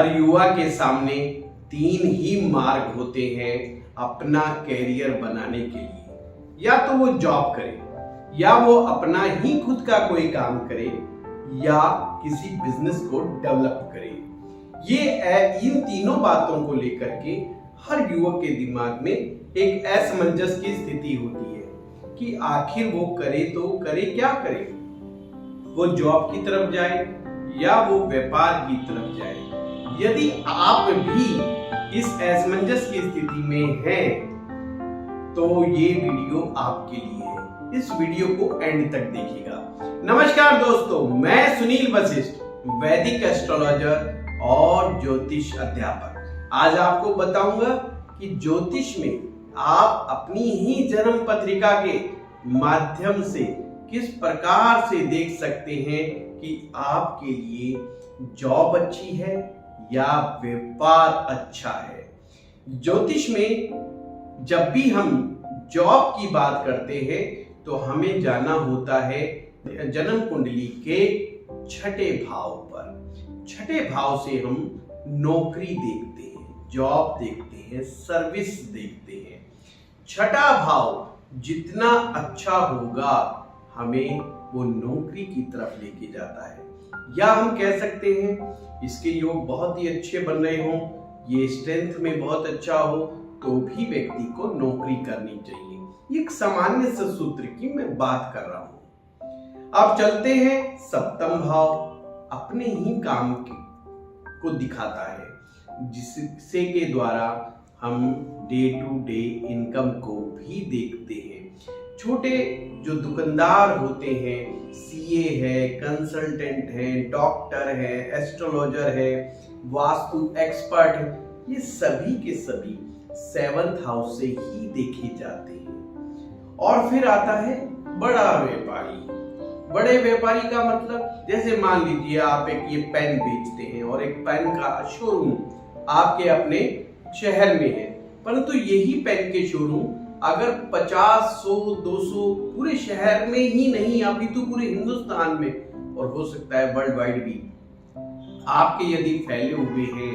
हर युवा के सामने तीन ही मार्ग होते हैं अपना कैरियर बनाने के लिए। या तो वो जॉब करे, या वो अपना ही खुद का कोई काम करे, या किसी बिजनेस को डेवलप करे। इन तीनों बातों को लेकर के हर युवक के दिमाग में एक असमंजस की स्थिति होती है कि आखिर वो करे तो करे क्या करे। वो जॉब की तरफ जाए या वो व्यापार की तरफ जाए। यदि आप भी इस असमंजस की स्थिति में हैं, तो ये वीडियो आपके लिए है। इस वीडियो को एंड तक देखिएगा। नमस्कार दोस्तों, मैं सुनील वशिष्ठ, वैदिक एस्ट्रोलॉजर और ज्योतिष अध्यापक। आज आपको बताऊंगा कि ज्योतिष में आप अपनी ही जन्म पत्रिका के माध्यम से किस प्रकार से देख सकते हैं कि आपके लिए जॉब अच्छी है या व्यापार अच्छा है। ज्योतिष में जब भी हम जॉब की बात करते हैं तो हमें जाना होता है जन्म कुंडली के छठे भाव पर। छठे भाव से हम नौकरी देखते हैं, जॉब देखते हैं, सर्विस देखते हैं। छठा भाव जितना अच्छा होगा हमें वो नौकरी की तरफ लेके जाता है। या हम कह सकते हैं इसके योग बहुत ही अच्छे बन रहे हों, ये स्ट्रेंथ में बहुत अच्छा हो, तो भी व्यक्ति को नौकरी करनी चाहिए। एक सामान्य से सूत्र की मैं बात कर रहा हूं। अब चलते हैं सप्तम भाव। अपने ही काम को दिखाता है, जिससे के द्वारा हम डे टू डे इनकम को भी देखते हैं। छोटे जो दुकानदार होते हैं, सीए है, कंसल्टेंट है, डॉक्टर है, एस्ट्रोलॉजर है, वास्तु एक्सपर्ट है, ये सभी के सभी 7th हाउस से ही देखे जाते हैं। और फिर आता है बड़ा व्यापारी। बड़े व्यापारी का मतलब, जैसे मान लीजिए आप एक ये पेन बेचते हैं और एक पेन का शोरूम आपके अपने शहर में है, परंतु यही पेन के शोरूम अगर 50, 100, 200 पूरे शहर में ही नहीं, अभी तो पूरे हिंदुस्तान में और हो सकता है वर्ल्ड वाइड भी आपके यदि फैले हुए हैं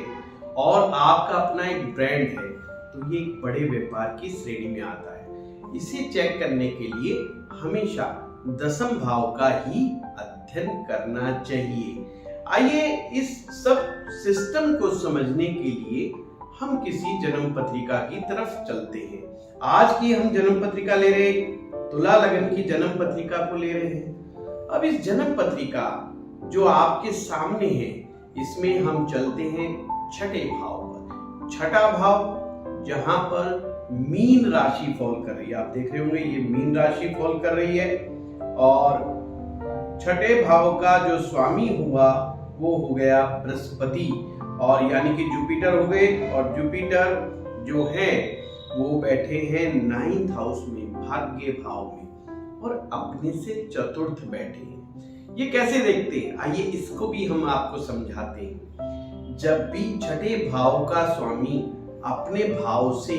और आपका अपना एक ब्रांड है, तो ये एक बड़े व्यापार की श्रेणी में आता है। इसे चेक करने के लिए हमेशा दसम भाव का ही अध्ययन करना चाहिए। आइए इस सब सिस्टम को समझने के लिए हम किसी जन्म पत्रिका की तरफ चलते हैं। आज की हम जन्म पत्रिका ले रहे हैं, तुला लगन की जन्म पत्रिका को ले रहे हैं। अब इस जन्म पत्रिका जो आपके सामने है, इसमें हम चलते हैं छठे भाव पर। छठा भाव जहां पर मीन राशि फॉल कर रही है, आप देख रहे होंगे ये मीन राशि फॉल कर रही है, और छठे भाव का जो स्वामी हुआ वो हो गया बृहस्पति, और यानी कि जुपिटर हो गए। और जुपिटर जो है वो बैठे हैं 9th हाउस में, भाग्य भाव में, और अपने से चतुर्थ बैठे हैं। ये कैसे देखते हैं, आइए इसको भी हम आपको समझाते हैं। जब भी छठे भाव का स्वामी अपने भाव से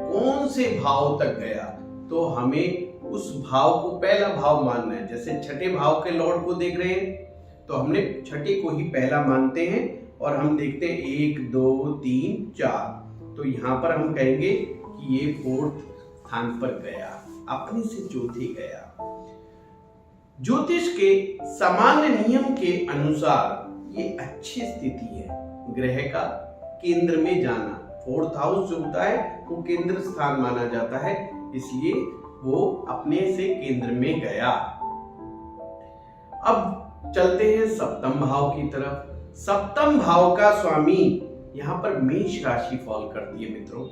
कौन से भाव तक गया, तो हमें उस भाव को पहला भाव मानना है। जैसे छठे भाव के लॉर्ड को देख रहे हैं तो हमने छठे को ही पहला मानते हैं, और हम देखते हैं 1, 2, 3, 4, तो यहाँ पर हम कहेंगे कि ये 4th स्थान पर गया, अपने से चौथे गया। ज्योतिष के सामान्य नियम के अनुसार ये अच्छी स्थिति है ग्रह का केंद्र में जाना। 4th हाउस जो होता है वो केंद्र स्थान माना जाता है, इसलिए वो अपने से केंद्र में गया। अब चलते हैं सप्तम भाव की तरफ। सप्तम भाव का स्वामी यहाँ पर मेष राशि फॉल करती है मित्रों,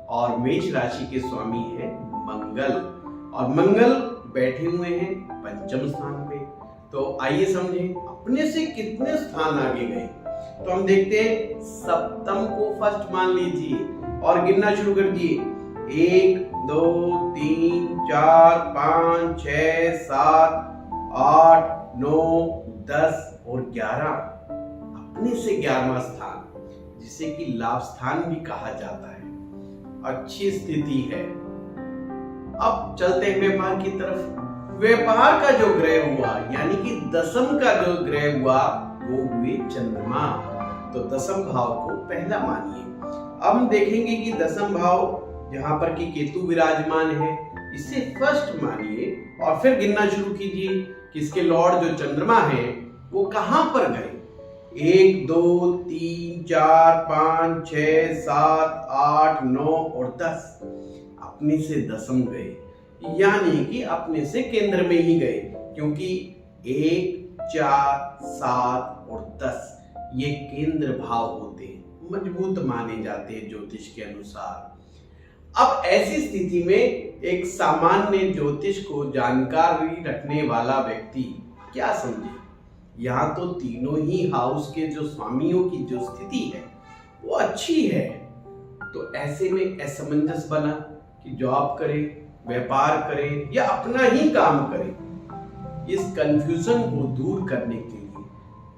और मेष राशि के स्वामी है मंगल, और मंगल बैठे हुए हैं पंचम स्थान पे। तो आइए समझें अपने से कितने स्थान आगे गए। तो हम देखते हैं सप्तम को फर्स्ट मान लीजिए और गिनना शुरू कर दिए। 1, 2, 3, 4, 5, 6, 7, 8, 9, 10 और 11, अपने से 11वां स्थान, जिसे कि लाभ स्थान भी कहा जाता है। अच्छी स्थिति है। अब चलते हैं व्यापार की तरफ। व्यापार का जो ग्रह हुआ, यानी कि दसम का जो ग्रह हुआ, वो हुए चंद्रमा। तो दसम भाव को पहला मानिए। अब हम देखेंगे कि दसम भाव जहां पर कि केतु विराजमान है, इसे फर्स्ट मानिए और फिर गिनना शुरू कीजिए कि इसके लॉर्ड जो चंद्रमा है वो कहां पर गए। 1 2 3 4 5 6 7 8 9 और 10 अपने से दसम गए, यानी कि अपने से केंद्र में ही गए, क्योंकि 1 4 7 और 10 ये केंद्र भाव होते हैं, मजबूत माने जाते हैं ज्योतिष के अनुसार। अब ऐसी स्थिति में एक सामान्य ज्योतिष को जानकारी रखने वाला व्यक्ति क्या समझे, यहाँ तो तीनों ही हाउस के जो स्वामियों की जो स्थिति है वो अच्छी है, तो ऐसे में असमंजस बना कि जॉब करे, व्यापार करे या अपना ही काम करे। इस कंफ्यूजन को दूर करने के लिए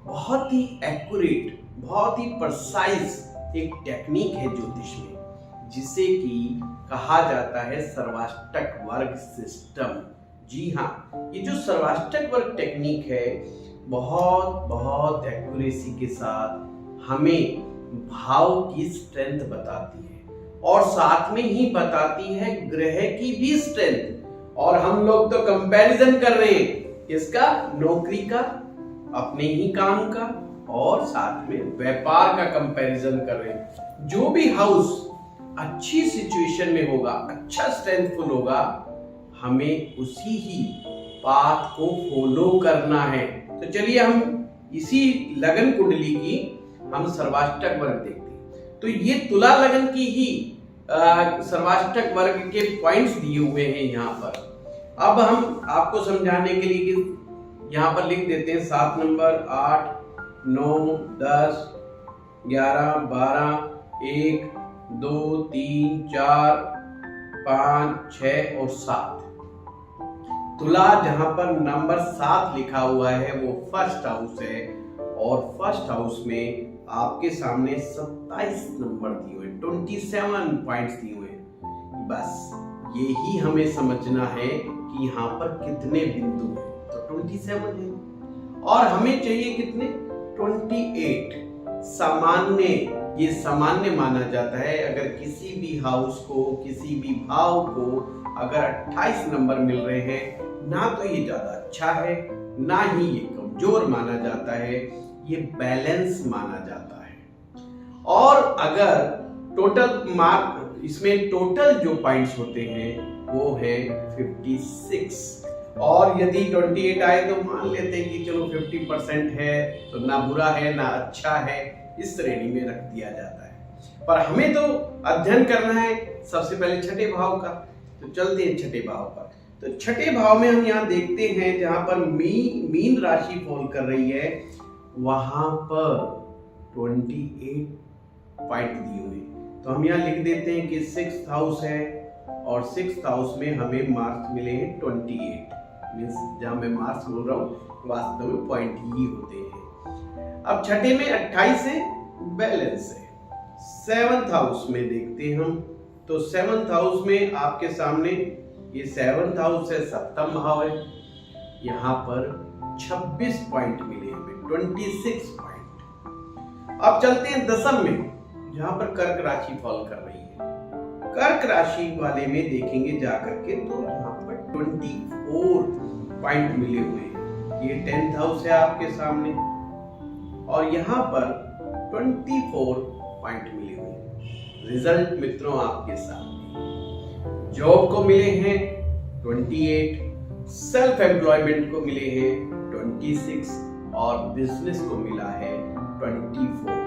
बहुत ही एक्यूरेट, बहुत ही प्रिसाइज एक टेक्निक है ज्योतिष में, जिसे कि कहा जाता है सर्वाष्टक वर्ग सिस्टम। जी हाँ, ये जो सर्वाष्टक वर्ग टेक्निक है बहुत बहुत एक्यूरेसी के साथ हमें भाव की स्ट्रेंथ बताती है और साथ में ही बताती है ग्रह की भी स्ट्रेंथ। और हम लोग तो कंपैरिजन कर रहे हैं किसका, नौकरी का, अपने ही काम का और साथ में व्यापार का कंपैरिजन कर रहे हैं। जो भी हाउस अच्छी सिचुएशन में होगा, अच्छा स्ट्रेंथफुल होगा, हमें उसी ही पाथ को फॉलो करना है। तो चलिए हम इसी लगन कुंडली की हम सर्वाष्टक वर्ग देखते हैं। तो ये तुला लगन की ही सर्वाष्टक वर्ग के पॉइंट्स दिए हुए हैं यहाँ पर। अब हम आपको समझाने के लिए कि यहाँ पर लिख देते हैं 7 नंबर, 8 9 10 11 12 1 2 3 4 5 6 और 7। तुला जहां पर नंबर 7 लिखा हुआ है वो फर्स्ट हाउस है और फर्स्ट हाउस में आपके सामने 27 नंबर दिए हुए, 27 पॉइंट्स दिए हुए। बस यही हमें समझना है कि यहाँ पर कितने बिंदु हैं, तो 27 है और हमें चाहिए कितने, 28। सामान्य, ये सामान्य माना जाता है। अगर किसी भी हाउस को, किसी भी भाव को अगर 28 नंबर मिल रहे हैं, ना तो ये ज्यादा अच्छा है ना ही ये कमजोर माना जाता है, ये बैलेंस माना जाता है। और अगर टोटल मार्क, इसमें टोटल जो पॉइंट्स होते हैं वो है 56, और यदि 28 आए तो मान लेते हैं कि चलो 50% है, तो ना बुरा है ना अच्छा है, इस श्रेणी में रख दिया जाता है। पर हमें तो अध्ययन करना है सबसे पहले छठे भाव का, तो चलते हैं छठे भाव पर। तो छठे भाव में हम यहाँ देखते हैं जहां पर मीन राशि फॉल कर रही है, वहां पर 28 पॉइंट दिए हुए। तो हम यहाँ लिख देते हैं कि 6th हाउस है और 6th हाउस में हमें मार्क्स मिले हैं 28। मींस जहां मैं मार्क्स बोल रहा हूँ वास्तव में पॉइंट ही होते हैं। अब छठे में 28 है, बैलेंस है। 7th हाउस में देखते हैं हम, तो 7th हाउस में आपके सामने ये 7th हाउस है, सप्तम भाव है, यहाँ पर 26 पॉइंट मिले हमें, 26 पॉइंट। अब चलते हैं दसम में, जहां पर कर्क राशि फॉल कर रही है। कर्क राशि वाले में देखेंगे जाकर के, तो यहाँ पर 24 पॉइंट मिले हुए हैं। ये 10th हाउस है आपके सामने और यहाँ पर 24 पॉइंट मिले हुए हैं। रिजल्ट मित्रों आपके सामने, जॉब को मिले हैं 28, सेल्फ एम्प्लॉयमेंट को मिले हैं 26 और बिजनेस को मिला है 24।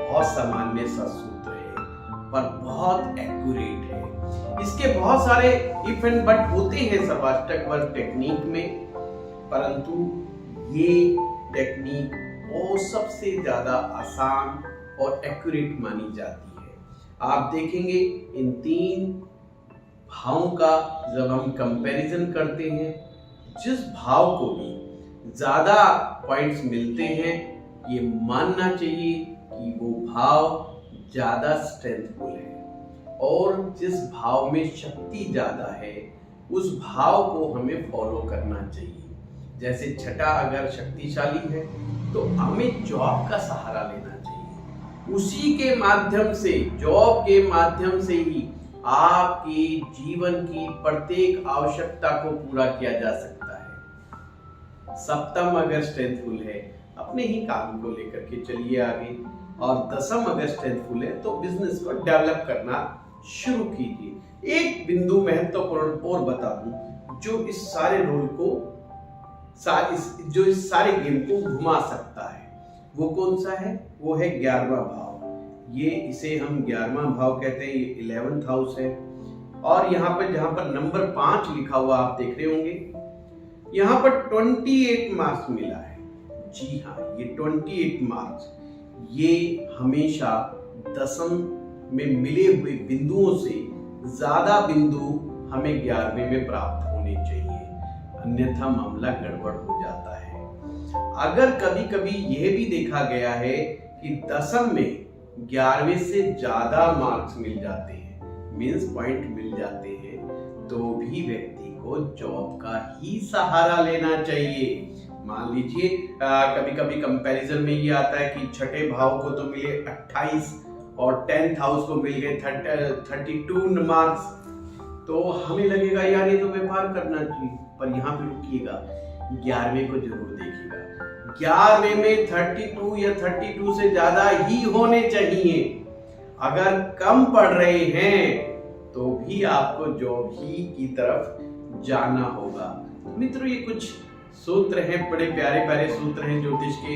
बहुत सामान्य सा सूत्र है पर बहुत एक्यूरेट है। इसके बहुत सारे इफ एंड बट होते हैं सर्वाष्टक वर्ग टेक्निक में, परंतु ये टेक्निक वो सबसे ज्यादा आसान और एक्यूरेट मानी जाती है। आप देखेंगे इन 3 भावों का जब हम कंपैरिजन करते हैं, जिस भाव को भी ज्यादा पॉइंट्स मिलते हैं, ये मानना चाहिए कि वो भाव ज्यादा स्ट्रेंथफुल है और जिस भाव में शक्ति ज्यादा है उस भाव को हमें फॉलो करना चाहिए। जैसे छठा अगर शक्तिशाली है तो हमें जॉब का सहारा लेना चाहिए, उसी के माध्यम से, जॉब के माध्यम से ही आपके जीवन की प्रत्येक आवश्यकता को पूरा किया जा सकता है। सप्तम अगर स्ट्रेंथफुल है, अपने ही काम को लेकर के चलिए आगे, और दसम अगर स्ट्रेंथफुल है तो बिजनेस को डेवलप करना शुरू कीजिए। एक बिंदु महत्वपूर्ण और बता दूं जो इस सारे रोल को, जो इस सारे गेम को घुमा सकता है, वो कौन सा है? वो है 11वां भाव। ये इसे हम 11वां भाव कहते हैं, ये 11th हाउस है। और यहाँ पर जहां पर नंबर 5 लिखा हुआ आप देख रहे होंगे, यहाँ पर 28 मार्क्स मिला है। जी हाँ, ये 28 मार्क्स, ये हमेशा दसम में मिले हुए बिंदुओं से ज्यादा बिंदु हमें 11वें में प्राप्त होने चाहिए, अन्यथा मामला गड़बड़ हो जाता है। अगर कभी कभी यह भी देखा गया है कि दसम में 11वें से ज्यादा मार्क्स मिल जाते हैं, मींस पॉइंट मिल जाते हैं, तो भी व्यक्ति को जॉब का ही सहारा लेना चाहिए। मान लीजिए कभी कभी कंपैरिजन में ये आता है कि छठे भाव को तो मिले 28 और 10th हाउस को मिल गए 32 मार्क्स, तो हमें लगेगा यार ये तो व्यापार करना चाहिए। पर यहाँ पे रुकिएगा, 11वें को जरूर देखिएगा। 11वें में 32 या 32 से ज्यादा ही होने चाहिए। अगर कम पढ़ रहे हैं तो भी आपको जॉब ही की तरफ जाना होगा। मित्रों, ये कुछ सूत्र हैं, बड़े प्यारे प्यारे सूत्र हैं ज्योतिष के,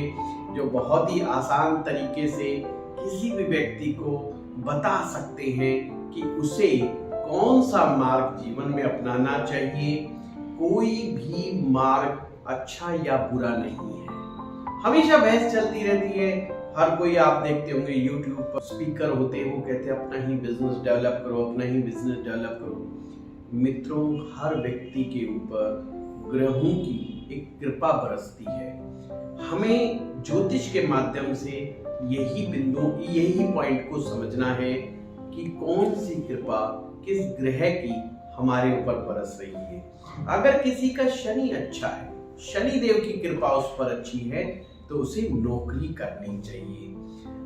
जो बहुत ही आसान तरीके से किसी भी व्यक्ति को बता सकते हैं कि उसे कौन सा मार्ग जीवन में अपनाना चाहिए। कोई भी मार्ग अच्छा या बुरा नहीं है। हमेशा बहस चलती रहती है, हर कोई आप देखते होंगे यूट्यूब पर स्पीकर होते हैं, वो कहते हैं अपना ही बिजनेस डेवलप करो, अपना ही बिजनेस डेवलप करो। मित्रों, हर व्यक्ति के ऊपर ग्रहों की एक कृपा बरसती है। हमें ज्योतिष के माध्यम से यही बिंदु, यही पॉइंट को समझना है कि कौन सी कृपा किस ग्रह की हमारे ऊपर बरस रही है। अगर किसी का शनि अच्छा है, शनि देव की कृपा उस पर अच्छी है, तो उसे नौकरी करनी चाहिए।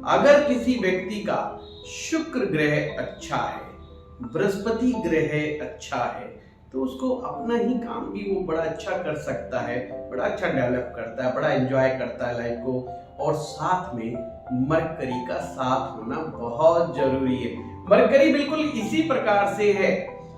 अगर किसी व्यक्ति का शुक्र ग्रह अच्छा है, बृहस्पति ग्रह अच्छा है, तो उसको अपना ही काम भी वो बड़ा अच्छा कर सकता है, बड़ा अच्छा डेवलप करता है, बड़ा एंजॉय करता है लाइफ को। और साथ में मरकरी का साथ होना बहुत जरूरी है। मरकरी बिल्कुल इसी प्रकार से है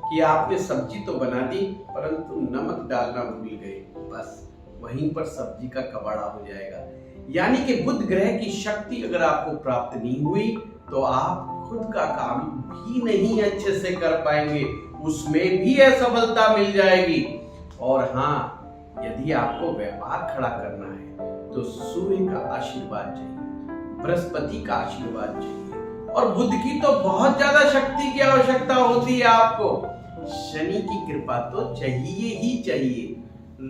कि आपने सब्जी तो बना दी परंतु नमक डालना भूल गए, बस वहीं पर सब्जी का कबाड़ा हो जाएगा। यानी कि बुध ग्रह की शक्ति अगर आपको प्राप्त नहीं हुई तो आप खुद का काम भी नहीं अच्छे से कर पाएंगे, उसमें भी असफलता मिल जाएगी। और हाँ, यदि आपको व्यापार खड़ा करना है तो सूर्य का आशीर्वाद चाहिए, बृहस्पति का आशीर्वाद चाहिए, और बुध की तो बहुत ज्यादा शक्ति की आवश्यकता होती है आपको। शनि की कृपा तो चाहिए ही चाहिए।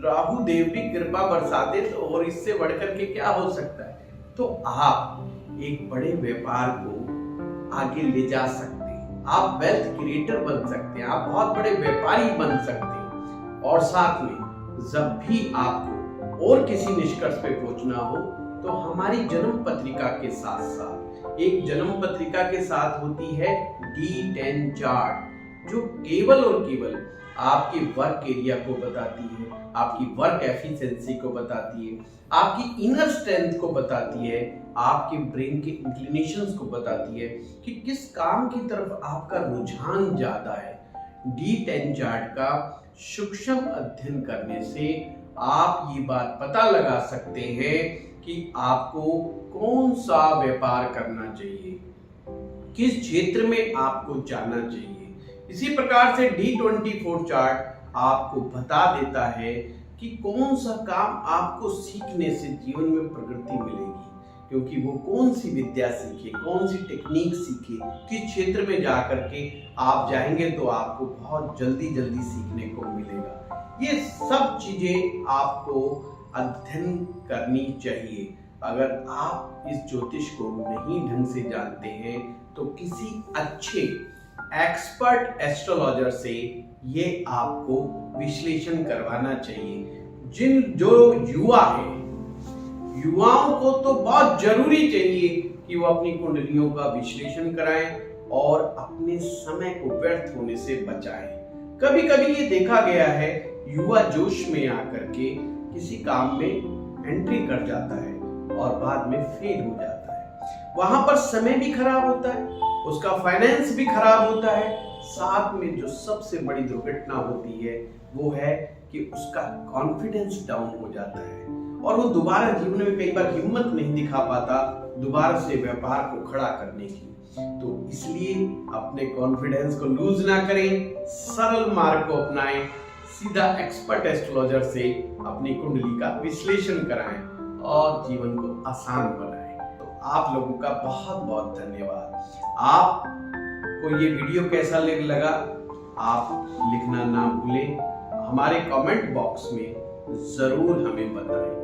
राहु देव भी कृपा बरसाते तो और इससे बढ़कर के क्या हो सकता है। तो आप एक बड़े व्यापार को आगे ले जा सकते हैं, आप वेल्थ क्रिएटर बन सकते हैं, आप बहुत बड़े व्यापारी बन सकते हैं। और साथ में जब भी आपको और किसी निष्कर्ष पे पहुंचना हो तो हमारी जन्म पत्रिका के साथ साथ एक जन्म पत्रिका के साथ होती है D10 चार्ट, जो केवल और केवल आपके वर्क एरिया को बताती है, आपकी वर्क एफिशिएंसी को बताती है, आपकी इनर स्ट्रेंथ को बताती है, आपके ब्रेन के इंक्लिनेशंस को बताती है कि किस काम की तरफ आपका रुझान ज्यादा है। D10 चार्ट का सूक्ष्म अध्ययन करने से आप ये बात पता लगा सकते हैं कि आपको कौन सा व्यापार करना चाहिए, किस क्षेत्र में आपको जाना चाहिए। इसी प्रकार से D24 चार्ट आपको बता देता है कि कौन सा काम आपको सीखने से जीवन में प्रगति मिलेगी, क्योंकि वो कौन सी विद्या सीखे, कौन सी टेक्निक सीखे, किस क्षेत्र में जाकर के आप जाएंगे तो आपको बहुत जल्दी जल्दी सीखने को मिलेगा। ये सब चीजें आपको अध्ययन करनी चाहिए। अगर आप इस ज्योतिष को नहीं ढंग से जानते हैं तो किसी अच्छे एक्सपर्ट एस्ट्रोलॉजर से ये आपको विश्लेषण करवाना चाहिए। जो युवा है, युवाओं को तो बहुत जरूरी चाहिए कि वो अपनी कुंडलियों का विश्लेषण कराएं और अपने समय को व्यर्थ होने से बचाएं। कभी कभी ये देखा गया है, युवा जोश में आकर के किसी काम में एंट्री कर जाता है और बाद में फेल हो जाता है। वहां पर समय भी खराब होता है, उसका फाइनेंस भी खराब होता है, साथ में जो सबसे बड़ी दुर्घटना होती है वो है कि उसका कॉन्फिडेंस डाउन हो जाता है और वो दोबारा जीवन में कई बार हिम्मत नहीं दिखा पाता दोबारा से व्यापार को खड़ा करने की। तो इसलिए अपने कॉन्फिडेंस को लूज ना करें, सरल मार्ग को अपनाएं, सीधा एक्सपर्ट एस्ट्रोलॉजर से अपनी कुंडली का विश्लेषण कराएं और जीवन को आसान बनाएं। तो आप लोगों का बहुत बहुत धन्यवाद। आपको ये वीडियो कैसा लगा आप लिखना ना भूलें, हमारे कमेंट बॉक्स में जरूर हमें बताएं।